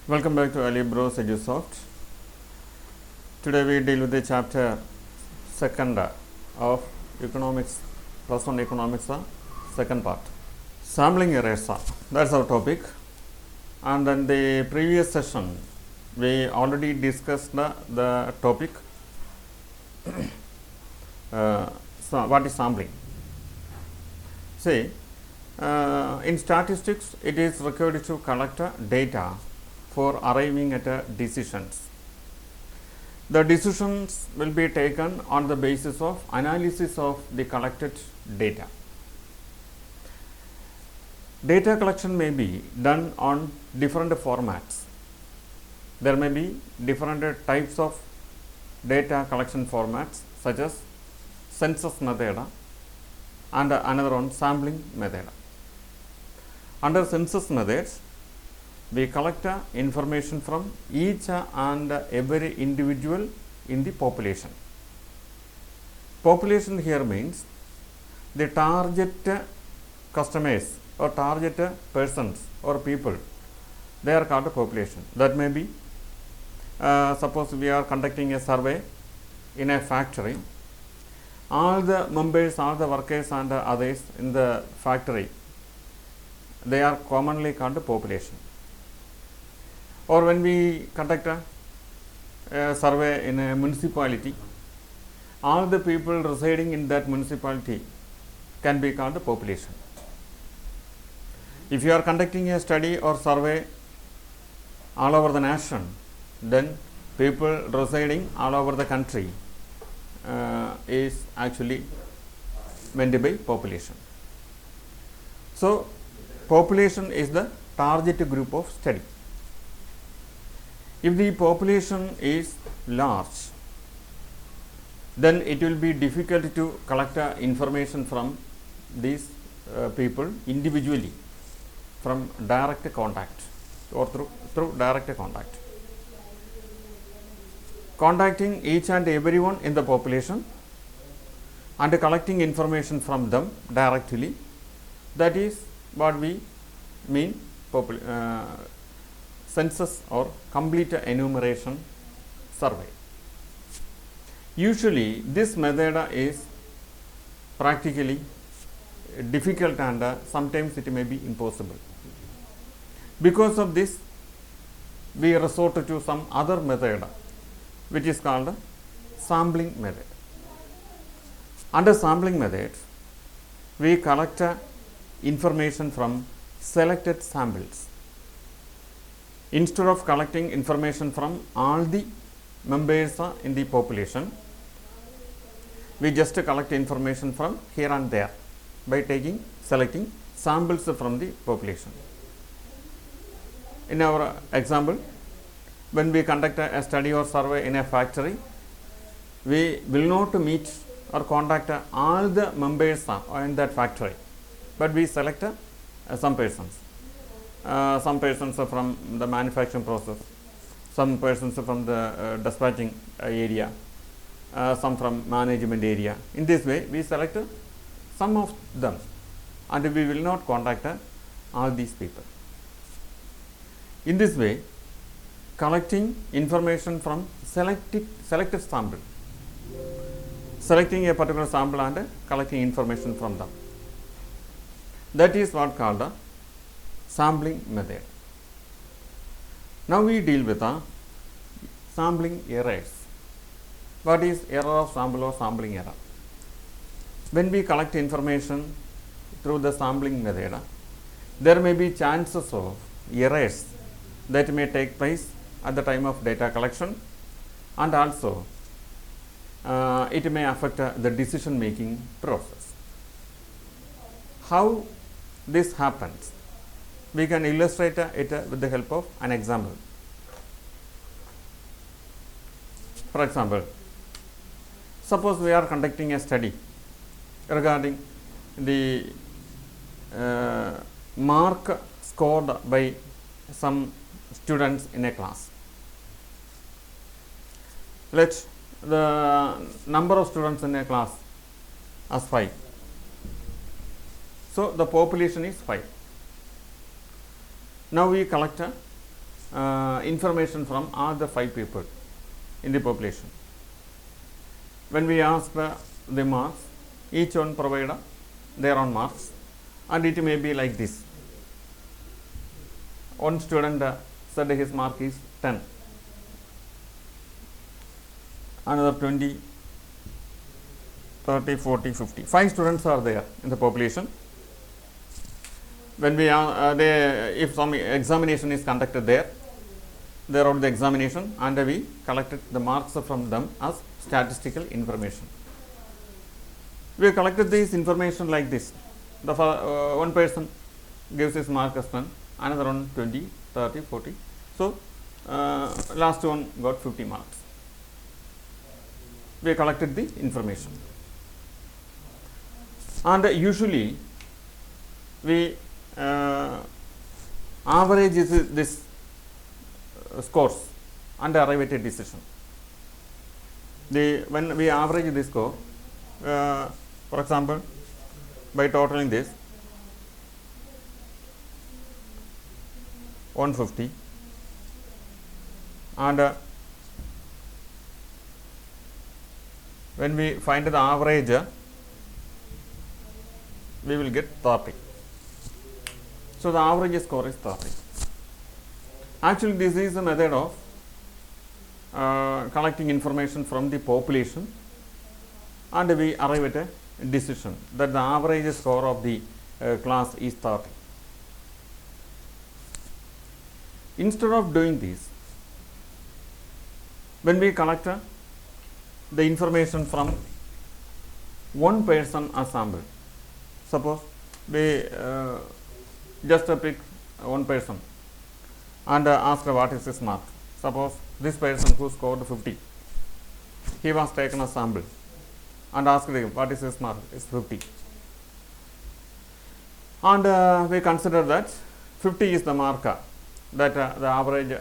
Welcome back to Alibros EduSoft. Today we deal with the chapter second of economics, plus one economics, second part. Sampling erasure, that's our topic. And in the previous session, we already discussed the topic, what is sampling? See, in statistics, it is required to collect data for arriving at decisions. The decisions will be taken on the basis of analysis of the collected data. Data collection may be done on different formats. There may be different types of data collection formats such as census method and another one sampling method. Under census methods, we collect information from each and every individual in the population. Population here means the target customers or target persons or people, they are called population. That may be, suppose we are conducting a survey in a factory, all the members, all the workers and others in the factory, they are commonly called population. Or when we conduct a survey in a municipality, all the people residing in that municipality can be called population. If you are conducting a study or survey all over the nation, then people residing all over the country is actually meant by population. So, population is the target group of study. If the population is large, then it will be difficult to collect information from these people individually from direct contact or through direct contact. Contacting each and everyone in the population and collecting information from them directly, that is what we mean census or complete enumeration survey. Usually this method is practically difficult and sometimes it may be impossible. Because of this, we resort to some other method which is called sampling method. Under sampling method, we collect information from selected samples. Instead of collecting information from all the members in the population, we just collect information from here and there by selecting samples from the population. In our example, when we conduct a study or survey in a factory, we will not meet or contact all the members in that factory, but we select some persons. Some persons from the manufacturing process, some persons from the dispatching area, some from management area. In this way, we select some of them and we will not contact all these people. In this way, collecting information from selected sample, selecting a particular sample and collecting information from them. That is what called the sampling method. Now we deal with sampling errors. What is error of sample or sampling error? When we collect information through the sampling method, there may be chances of errors that may take place at the time of data collection, and also it may affect the decision making process. How this happens? We can illustrate it with the help of an example. For example, suppose we are conducting a study regarding the mark scored by some students in a class. Let the number of students in a class as 5. So the population is 5. Now we collect information from all the 5 people in the population. When we ask the marks, each one provide their own marks, and it may be like this. One student said his mark is 10, another 20, 30, 40, 50. 5 students are there in the population. When we if some examination is conducted there, they wrote the examination and we collected the marks from them as statistical information. We collected this information like this. The one person gives his mark as 10, another one 20, 30, 40. So, last one got 50 marks. We collected the information. And usually, we average this scores and arrive at a decision. When we average this score, for example, by totaling this 150 and when we find the average, we will get 30. So, the average score is 30. Actually, this is a method of collecting information from the population, and we arrive at a decision that the average score of the class is 30. Instead of doing this, when we collect the information from one person as sample, suppose we just pick one person and ask what is his mark. Suppose this person who scored 50, he was taken as sample and asked him what is his mark, is 50. And we consider that 50 is the marker, that the average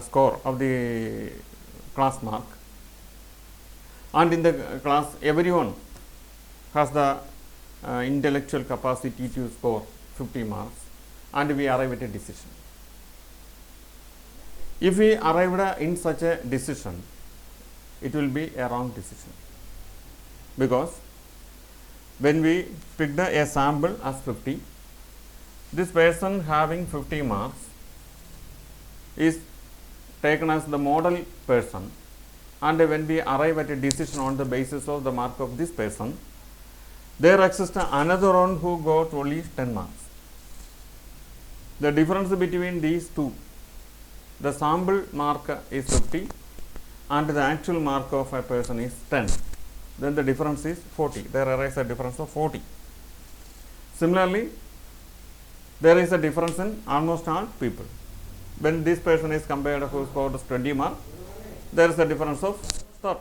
score of the class mark, and in the class everyone has the intellectual capacity to score 50 marks, and we arrive at a decision. If we arrived in such a decision, it will be a wrong decision, because when we picked a sample as 50, this person having 50 marks is taken as the model person, and when we arrive at a decision on the basis of the mark of this person, there exists another one who got only 10 marks. The difference between these two, the sample mark is 50 and the actual mark of a person is 10, then the difference is 40. There arises a difference of 40. Similarly, there is a difference in almost all people. When this person is compared who scored 20 marks, there is a difference of 30.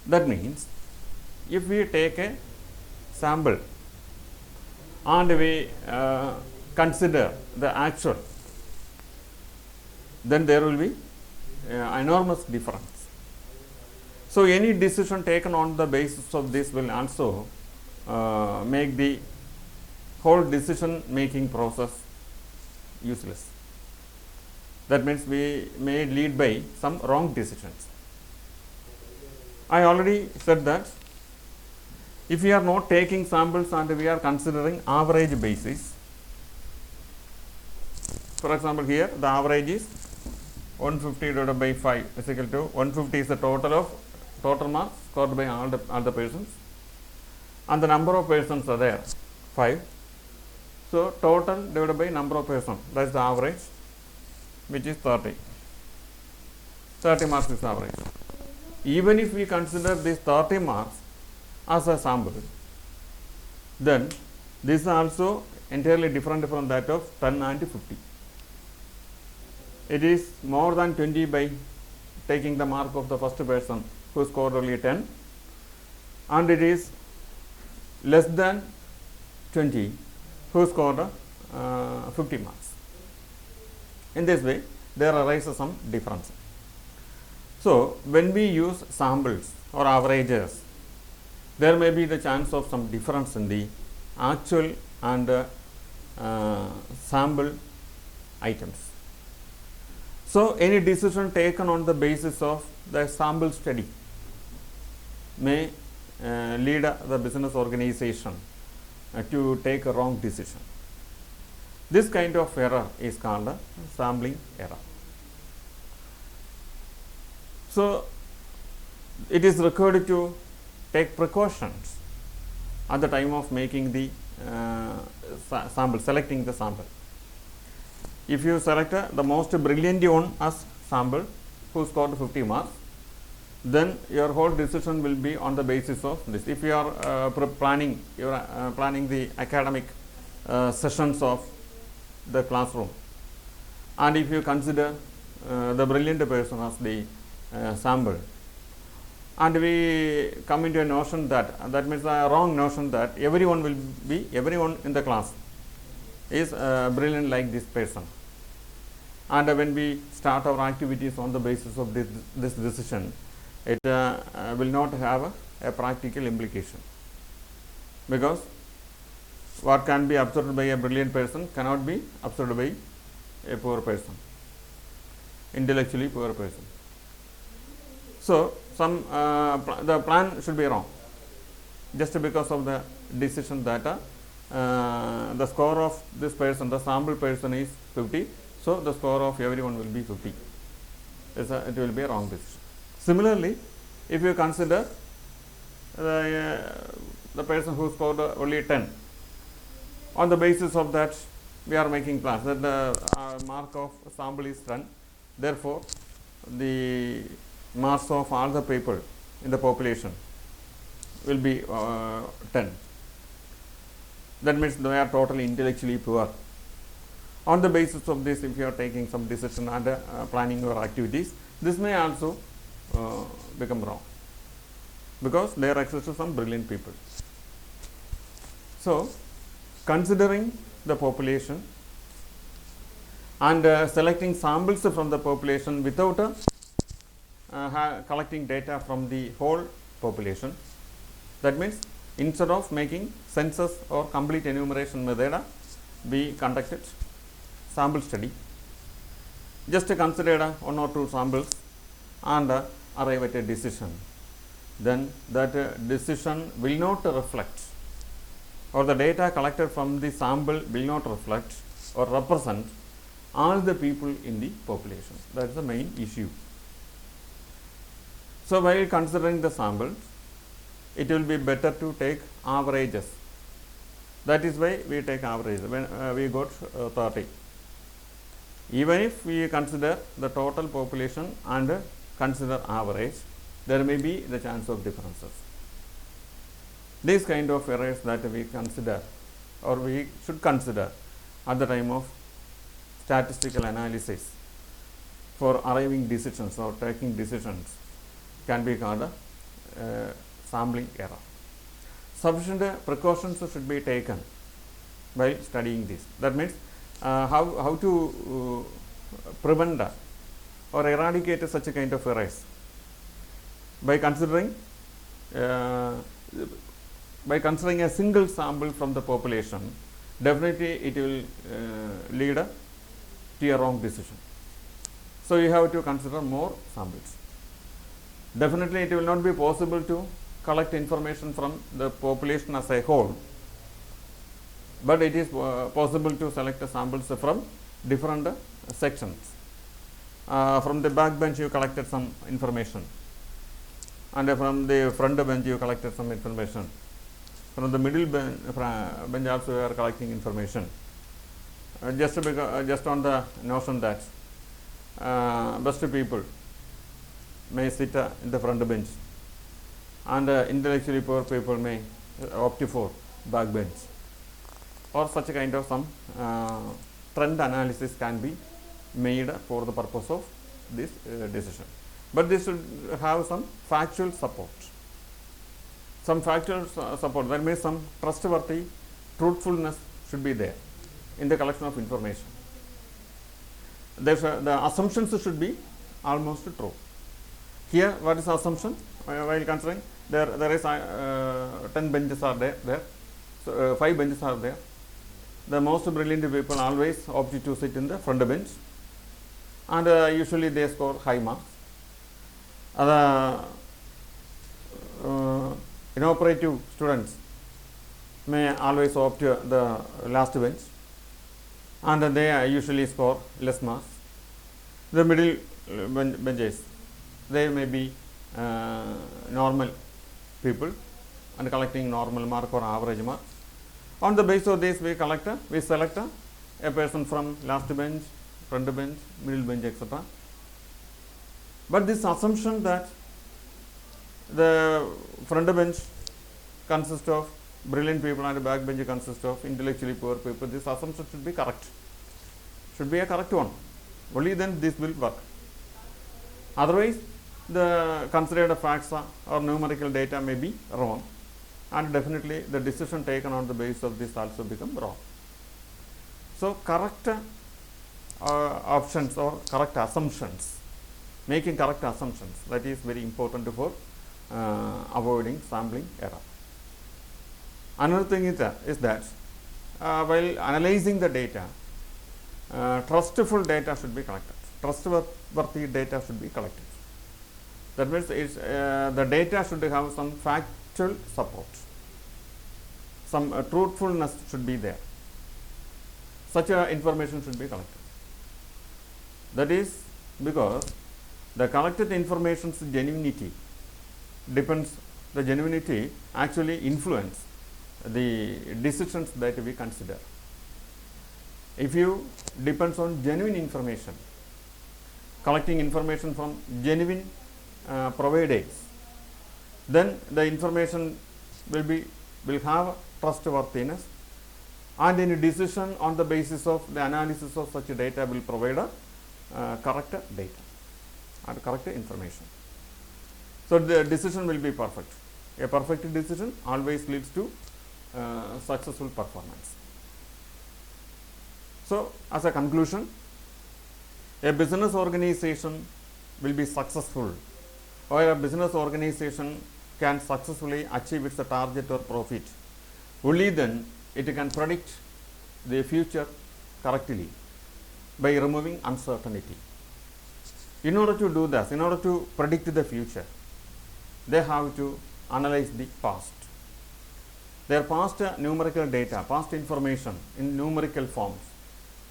That means, if we take a sample and we consider the actual, then there will be enormous difference. So, any decision taken on the basis of this will also make the whole decision making process useless. That means we may lead by some wrong decisions. I already said that if we are not taking samples and we are considering average basis, for example, here the average is 150 divided by 5 is equal to 150 is the total marks scored by all the persons, and the number of persons are there 5. So, total divided by number of persons, that is the average, which is 30. 30 marks is average. Even if we consider this 30 marks as a sample, then this is also entirely different from that of 10 and 50. It is more than 20 by taking the mark of the first person who scored only 10, and it is less than 20 who scored 50 marks. In this way, there arises some difference. So, when we use samples or averages, there may be the chance of some difference in the actual and sample items. So, any decision taken on the basis of the sample study may lead the business organization to take a wrong decision. This kind of error is called a sampling error. So, it is required to take precautions at the time of making the sample, selecting the sample. If you select the most brilliant one as sample who scored 50 marks, then your whole decision will be on the basis of this. If you are planning the academic sessions of the classroom, and if you consider the brilliant person as the sample, and we come into a notion that means a wrong notion that everyone in the class is brilliant like this person, and when we start our activities on the basis of this decision, it will not have a practical implication, because what can be observed by a brilliant person cannot be observed by a poor person, intellectually poor person. So, the plan should be wrong just because of the decision that the score of this person, the sample person, is 50. So, the score of everyone will be 50. It will be a wrong decision. Similarly, if you consider the person who scored only 10, on the basis of that we are making plans that the mark of sample is 10, therefore, the mass of all the people in the population will be 10. That means they are totally intellectually poor. On the basis of this, if you are taking some decision and planning your activities, this may also become wrong, because there exists some brilliant people. So, considering the population and selecting samples from the population without collecting data from the whole population, that means instead of making census or complete enumeration method, we conducted sample study. Just consider one or two samples and arrive at a decision. Then that decision will not reflect, or the data collected from the sample will not reflect or represent all the people in the population. That is the main issue. So, while considering the samples, it will be better to take averages. That is why we take averages. When we got 30, even if we consider the total population and consider average, there may be the chance of differences. These kind of errors that we consider, or we should consider at the time of statistical analysis for arriving decisions or taking decisions, can be called a sampling error. Sufficient precautions should be taken by studying this. That means how to prevent or eradicate such a kind of errors by considering a single sample from the population. Definitely it will lead to a wrong decision. So, you have to consider more samples. Definitely it will not be possible to collect information from the population as a whole, but it is possible to select samples from different sections. From the back bench you collected some information, and from the front bench you collected some information. From the middle bench also you are collecting information. Just on the notion that best people may sit in the front bench, and intellectually poor people may opt for back bench, or such a kind of some trend analysis can be made for the purpose of this decision. But this should have some factual support. Some factual support, that means some trustworthy truthfulness should be there in the collection of information. Therefore, the assumptions should be almost true. Here, what is the assumption? While considering there is 10 benches are there, so 5 benches are there. the most brilliant people always opt to sit in the front bench, and usually they score high marks. The inoperative students may always opt the last bench, and they usually score less marks. The middle benches, they may be normal people and collecting normal mark or average mark. On the basis of this, we select a person from last bench, front bench, middle bench, etc. But this assumption that the front bench consists of brilliant people and the back bench consists of intellectually poor people, this assumption should be correct. Should be a correct one. Only then this will work. Otherwise, the considered facts or numerical data may be wrong, and definitely the decision taken on the basis of this also become wrong. So, correct options or correct assumptions, making correct assumptions, that is very important for avoiding sampling error. Another thing is that while analyzing the data, trustful data should be collected. Trustworthy data should be collected. That means the data should have some factual support. Some truthfulness should be there. Such information should be collected. That is because the collected information's genuinity depends, the genuinity actually influence the decisions that we consider. If you depends on genuine information, collecting information from genuine providers, then the information will have trustworthiness, and any decision on the basis of the analysis of such data will provide a correct data and correct information. So the decision will be perfect. A perfect decision always leads to successful performance. So as a conclusion, a business organization will be successful, or a business organization can successfully achieve its target or profit only then it can predict the future correctly by removing uncertainty. In order to do this, in order to predict the future, they have to analyze the past. Their past numerical data, past information in numerical forms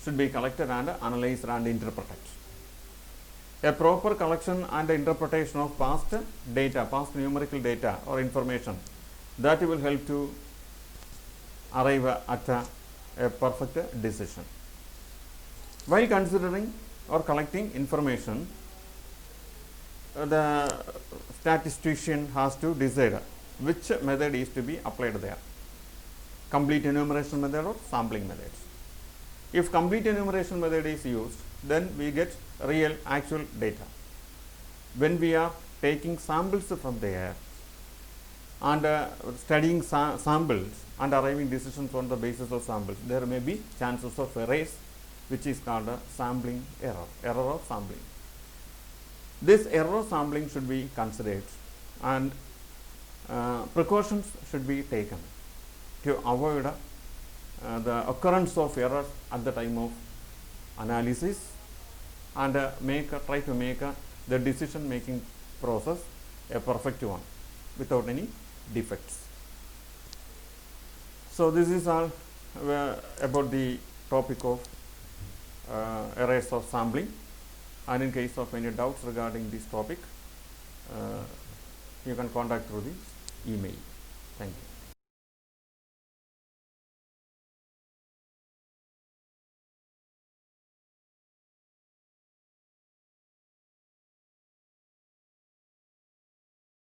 should be collected and analyzed and interpreted. A proper collection and interpretation of past data, past numerical data or information, that will help to arrive at a perfect decision. While considering or collecting information, the statistician has to decide which method is to be applied there, complete enumeration method or sampling methods. If complete enumeration method is used, then we get real actual data. When we are taking samples from the air and studying samples and arriving decisions on the basis of samples, there may be chances of errors, which is called a sampling error, error of sampling. This error of sampling should be considered, and precautions should be taken to avoid the occurrence of errors at the time of analysis, and try to make the decision making process a perfect one without any defects. So this is all about the topic of errors of sampling, and in case of any doubts regarding this topic, you can contact through the email. Thank you.